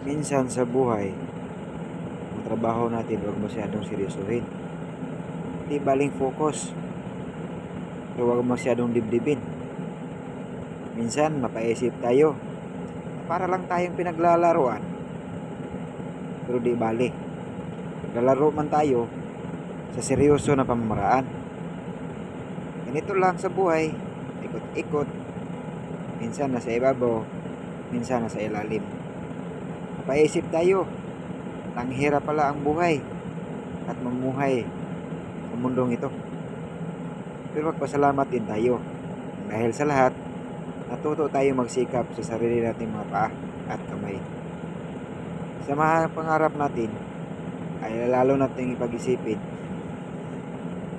Minsan sa buhay, ang trabaho natin huwag masyadong seryosohin. Di baling focus, pero huwag masyadong dibdibin. Minsan mapaisip tayo na para lang tayong pinaglalaruan, pero di bali. Naglalaro man tayo sa seryoso na pamamaraan. Ganito lang sa buhay, ikot-ikot, minsan nasa ibabaw, minsan nasa ilalim. Mapaisip tayo, ang hirap pala ang buhay at mamuhay sa mundong ito. Pero magpasalamat din tayo. Dahil sa lahat, natuto tayo magsikap sa sarili nating mga paa at kamay. Sa mga pangarap natin, ay lalo nating ipag-isipin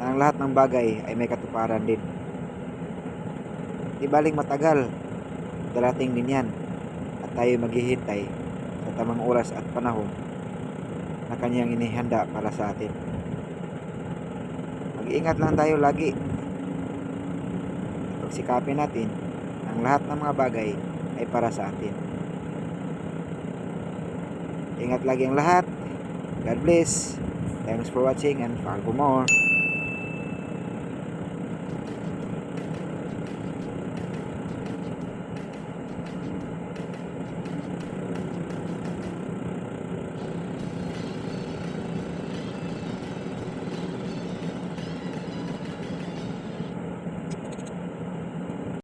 na ang lahat ng bagay ay may katuparan din. Di baling matagal, darating din yan at tayo maghihintay sa tamang oras at panahon na kanyang inihanda para sa atin. Mag-ingat lang tayo lagi. Pagsikapin natin ang lahat ng mga bagay ay para sa atin. Ingat lagi ang lahat. God bless. Thanks for watching and follow for more.